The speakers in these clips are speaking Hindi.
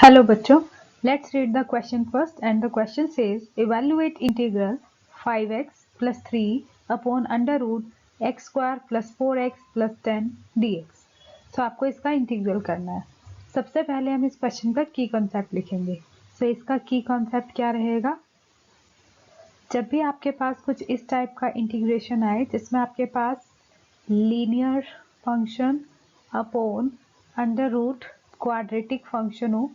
Hello बच्चों, let's read the question first and the question says evaluate integral 5x plus 3 upon under root x square plus 4x plus 10 dx। तो आपको इसका इंटीग्रल करना है। सबसे पहले हम इस क्वेश्चन का की कॉन्सेप्ट लिखेंगे। इसका की कॉन्सेप्ट क्या रहेगा? जब भी आपके पास कुछ इस टाइप का इंटीग्रेशन आए जिसमें आपके पास linear function upon under root quadratic function हो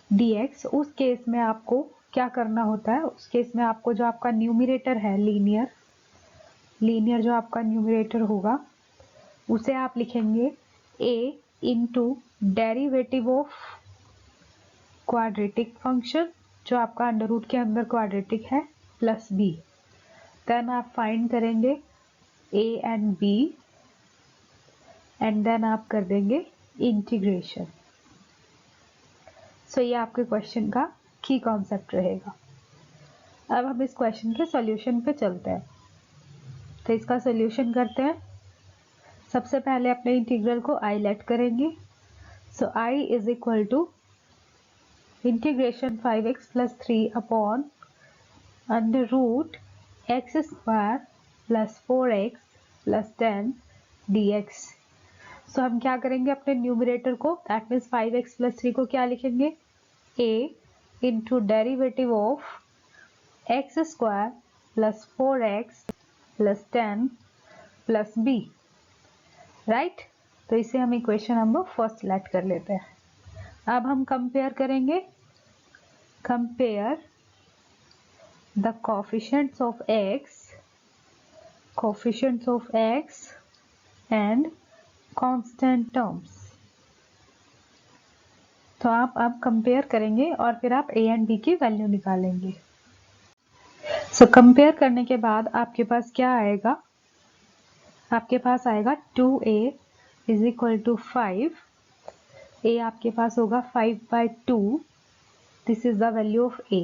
dx, उस केस में आपको क्या करना होता है? उस केस में आपको जो आपका न्यूमरेटर है लीनियर जो आपका न्यूमरेटर होगा उसे आप लिखेंगे a into derivative of quadratic function जो आपका अंडर रूट के अंदर क्वाड्रेटिक है प्लस b। देन आप फाइंड करेंगे a and b and then आप कर देंगे इंटीग्रेशन। सो ये आपके क्वेश्चन का की कॉन्सेप्ट रहेगा। अब हम इस क्वेश्चन के सॉल्यूशन पे चलते हैं। तो इसका सॉल्यूशन करते हैं। सबसे पहले अपने इंटीग्रल को आई लेट करेंगे। So I is equal to integration 5x plus 3 upon under root x square plus 4x plus 10 dx। So हम क्या करेंगे? अपने न्यूमरेटर को, दैट मीन्स 5x प्लस 3 को क्या लिखेंगे? a into derivative of x square plus 4x plus 10 plus b, right. तो इसे हम इक्वेशन नंबर फर्स्ट लेट कर लेते हैं। अब हम कंपेयर करेंगे, compare the coefficients of x and constant terms. तो आप अब कंपेयर करेंगे और फिर आप a एंड b की वैल्यू निकालेंगे। सो कंपेयर करने के बाद आपके पास क्या आएगा? आपके पास आएगा 2a is equal to 5। a आपके पास होगा 5/2। This is the value of a।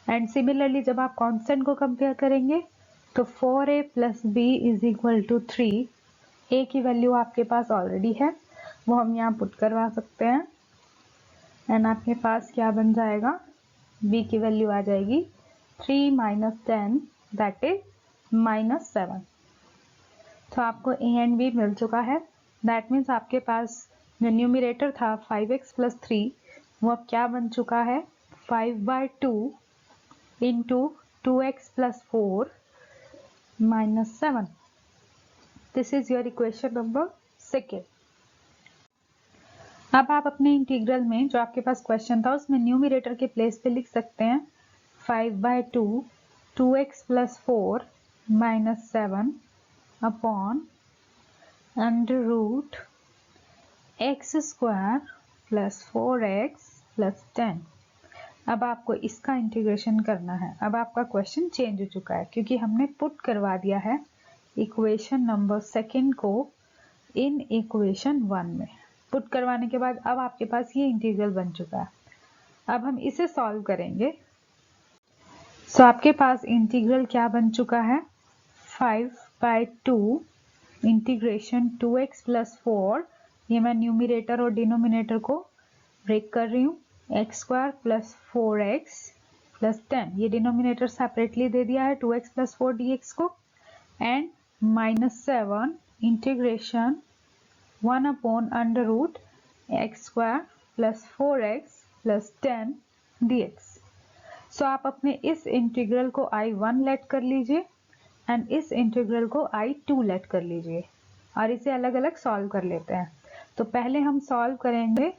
And similarly जब आप कांस्टेंट को कंपेयर करेंगे तो 4a plus b is equal to 3। a की वैल्यू आपके पास ऑलरेडी है, वो हम यहाँ पुट करवा सकते हैं। एंड आपके पास क्या बन जाएगा? b की वैल्यू आ जाएगी 3 माइनस 10 दैट इज -7। तो आपको a एंड b मिल चुका है। दैट मीन्स आपके पास जो न्यूमरेटर था 5x प्लस 3 वो अब क्या बन चुका है? 5/2 into 2x plus 4 minus 7। This is your equation number second. अब आप अपने इंटीग्रल में जो आपके पास क्वेश्चन था उसमें न्यूमरेटर के प्लेस पे लिख सकते हैं 5/2 2x plus 4 minus 7 upon under root x square plus 4x plus 10। अब आपको इसका इंटीग्रेशन करना है। अब आपका क्वेश्चन चेंज हो चुका है क्योंकि हमने पुट करवा दिया है इक्वेशन नंबर सेकेंड को इन इक्वेशन 1 में। पुट करवाने के बाद अब आपके पास ये इंटीग्रल बन चुका है। अब हम इसे सॉल्व करेंगे। सो आपके पास इंटीग्रल क्या बन चुका है? 5/2 इंटीग्रेशन 2x प्लस 4, ये मैं न्यूमरेटर और डिनोमिनेटर को ब्रेक कर रही हूँ, x square plus 4x plus 10, ये डिनोमिनेटर सेपरेटली दे दिया है 2x प्लस 4 dx को, and -7 integration 1 upon under root x square plus 4x plus 10 dx। So आप अपने इस इंटीग्रल को I1 लेट कर लीजिए एंड इस इंटीग्रल को I2 लेट कर लीजिए और इसे अलग अलग सॉल्व कर लेते हैं। तो पहले हम सॉल्व करेंगे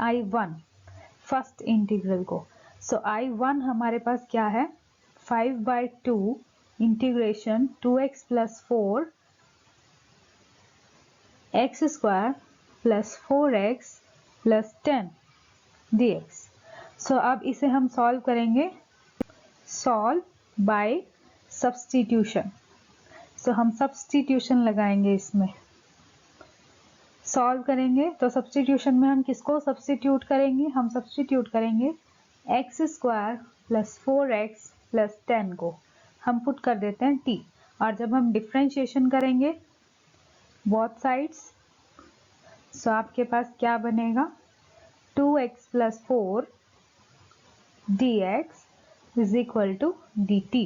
I1 फर्स्ट इंटीग्रल को। सो I1 हमारे पास क्या है? 5/2 integration 2x plus 4 x square plus 4x plus 10 dx। सो अब इसे हम सॉल्व करेंगे, सॉल्व बाय सब्स्टिट्यूशन। सो हम सब्स्टिट्यूशन लगाएंगे इसमें, सॉल्व करेंगे। तो सब्स्टिट्यूशन में हम किसको सब्स्टिट्यूट करेंगे? हम सब्स्टिट्यूट करेंगे x square plus 4x plus 10 को हम पुट कर देते हैं t। और जब हम डिफ्रेंशिएशन करेंगे बोथ साइड्स, सो आपके पास क्या बनेगा 2x plus 4 dx is equal to dt।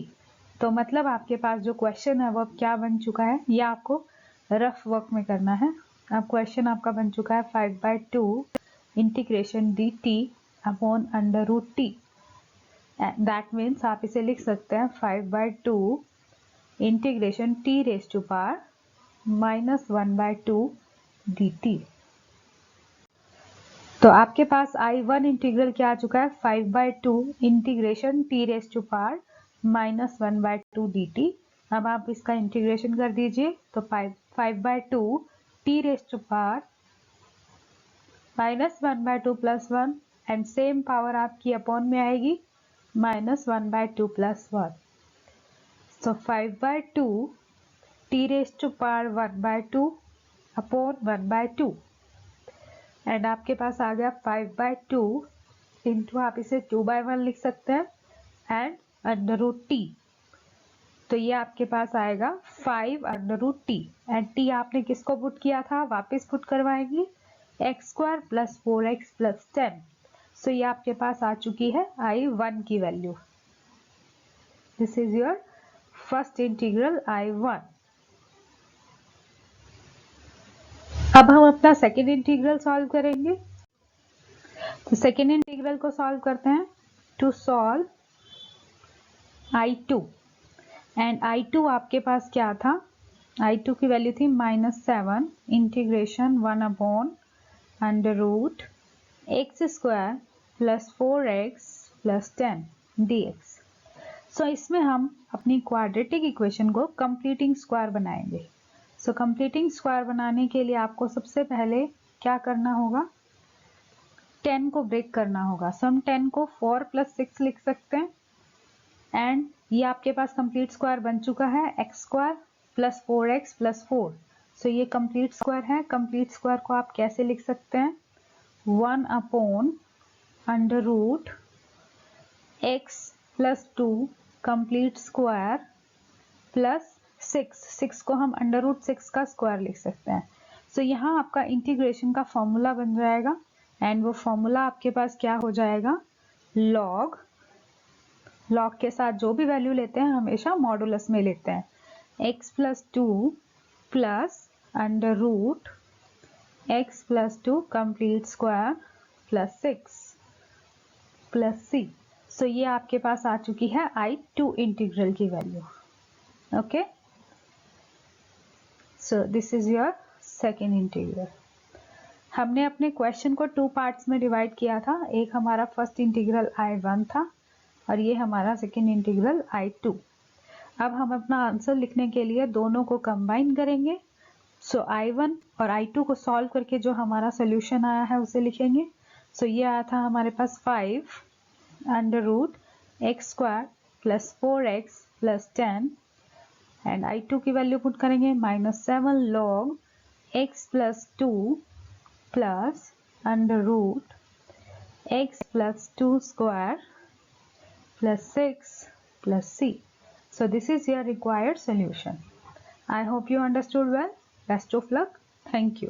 तो मतलब आपके पास जो क्वेश्चन है वो अब क्या बन चुका है, ये आपको रफ वर्क में करना है। अब क्वेश्चन आपका बन चुका है 5/2 integration dt upon under root t. That means आप इसे लिख सकते हैं 5/2 integration t raise to power -1/2 dt। तो आपके पास I1 इंटीग्रल क्या आ चुका है 5/2 integration t raise to power -1/2 dt। अब आप इसका इंटीग्रेशन कर दीजिए तो 5/2 t raise to power -1/2 plus 1 and same power आपकी अपॉन में आएगी -1/2 plus 1। So 5/2 t raise to power 1/2 upon 1/2 and आपके पास आ गया 5/2 इंटू आप इसे 2/1 लिख सकते हैं एंड अंडर रूट टी। तो ये आपके पास आएगा 5 under root t and t आपने किसको पुट किया था, वापस पुट करवाएंगे x² प्लस 4x प्लस 10। सो ये आपके पास आ चुकी है I1 की value. This is your first integral I1। अब हम अपना सेकेंड इंटीग्रल सॉल्व करेंगे। तो सेकेंड इंटीग्रल को सॉल्व करते हैं। To solve I2 and I2 आपके पास क्या था, I2 की वैल्यू थी -7 integration 1 upon under root x² plus 4x plus 10 dx। So इसमें हम अपनी क्वाड्रेटिक इक्वेशन को कंप्लीटिंग स्क्वायर बनाएंगे। सो कंप्लीटिंग स्क्वायर बनाने के लिए आपको सबसे पहले क्या करना होगा, 10 को ब्रेक करना होगा। सो हम 10 को 4 प्लस 6 लिख सकते हैं एंड ये आपके पास कंप्लीट स्क्वायर बन चुका है x² plus 4x plus 4। So ये कंप्लीट स्क्वायर है। कंप्लीट स्क्वायर को आप कैसे लिख सकते हैं, 1 upon under root x plus 2 complete square plus 6 को हम अंडर रूट 6 का स्क्वायर लिख सकते हैं। सो यहाँ आपका इंटीग्रेशन का फॉर्मूला बन जाएगा एंड वो फॉर्मूला आपके पास क्या हो जाएगा, लॉग के साथ जो भी वैल्यू लेते हैं हमेशा मॉडुलस में लेते हैं। x plus 2 plus under root x plus 2 complete square plus 6 plus c। So ये आपके पास आ चुकी है I2 इंटीग्रल की value. Okay, so this is your second integral. हमने अपने क्वेश्चन को 2 पार्ट्स में डिवाइड किया था। एक हमारा फर्स्ट इंटीग्रल I1 था और ये हमारा सेकेंड इंटीग्रल I2। अब हम अपना आंसर लिखने के लिए दोनों को कंबाइन करेंगे। सो I1 और I2 को सॉल्व करके जो हमारा सोल्यूशन आया है उसे लिखेंगे। सो ये आया था हमारे पास 5 under root x² plus 4x plus 10 and I2 की वैल्यू पुट करेंगे -7 log x plus 2 plus under root x plus 2 square plus 6 plus c. So this is your required solution. I hope you understood well. Best of luck. Thank you.